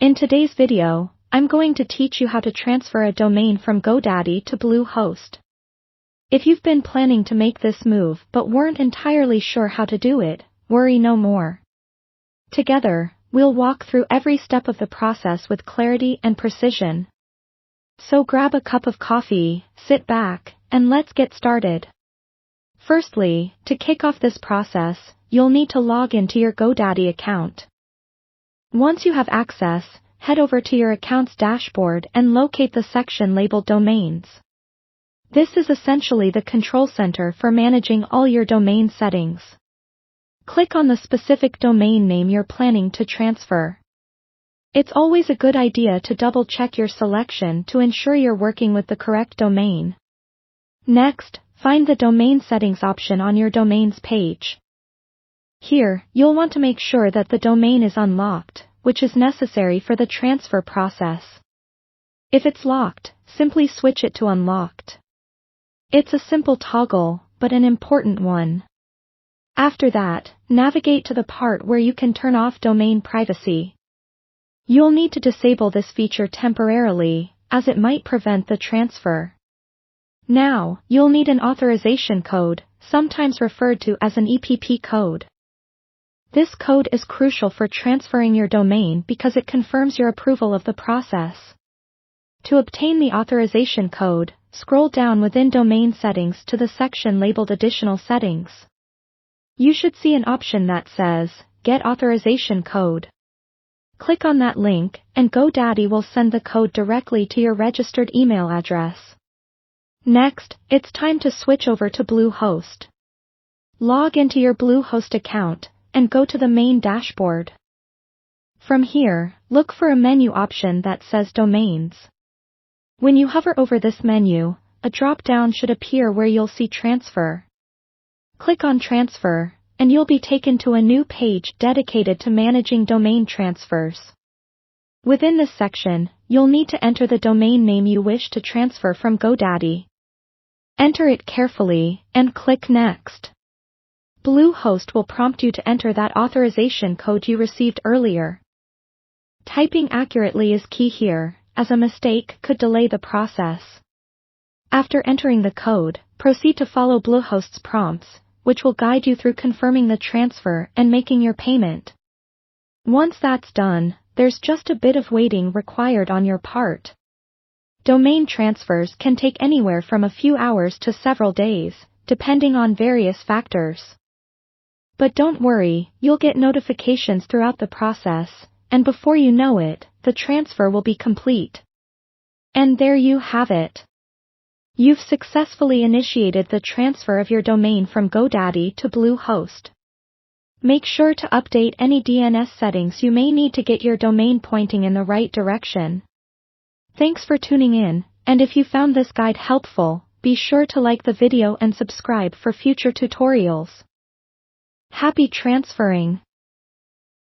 In today's video, I'm going to teach you how to transfer a domain from Godaddy to Bluehost. If you've been planning to make this move but weren't entirely sure how to do it, worry no more. Together, we'll walk through every step of the process with clarity and precision. So grab a cup of coffee, sit back, and let's get started. Firstly, to kick off this process, you'll need to log into your Godaddy account. Once you have access, head over to your account's dashboard and locate the section labeled Domains. This is essentially the control center for managing all your domain settings. Click on the specific domain name you're planning to transfer. It's always a good idea to double-check your selection to ensure you're working with the correct domain. Next, find the Domain Settings option on your Domains page. Here, you'll want to make sure that the domain is unlocked, which is necessary for the transfer process. If it's locked, simply switch it to unlocked. It's a simple toggle, but an important one. After that, navigate to the part where you can turn off domain privacy. You'll need to disable this feature temporarily, as it might prevent the transfer. Now, you'll need an authorization code, sometimes referred to as an EPP code. This code is crucial for transferring your domain because it confirms your approval of the process. To obtain the authorization code, scroll down within Domain Settings to the section labeled Additional Settings. You should see an option that says, Get Authorization Code. Click on that link, and Godaddy will send the code directly to your registered email address. Next, it's time to switch over to Bluehost. Log into your Bluehost account, and go to the main dashboard. From here, look for a menu option that says Domains. When you hover over this menu, a drop-down should appear where you'll see Transfer. Click on Transfer, and you'll be taken to a new page dedicated to managing domain transfers. Within this section, you'll need to enter the domain name you wish to transfer from Godaddy. Enter it carefully, and click Next. Bluehost will prompt you to enter that authorization code you received earlier. Typing accurately is key here, as a mistake could delay the process. After entering the code, proceed to follow Bluehost's prompts, which will guide you through confirming the transfer and making your payment. Once that's done, there's just a bit of waiting required on your part. Domain transfers can take anywhere from a few hours to several days, depending on various factors. But don't worry, you'll get notifications throughout the process, and before you know it, the transfer will be complete. And there you have it. You've successfully initiated the transfer of your domain from Godaddy to Bluehost. Make sure to update any DNS settings you may need to get your domain pointing in the right direction. Thanks for tuning in, and if you found this guide helpful, be sure to like the video and subscribe for future tutorials. Happy transferring!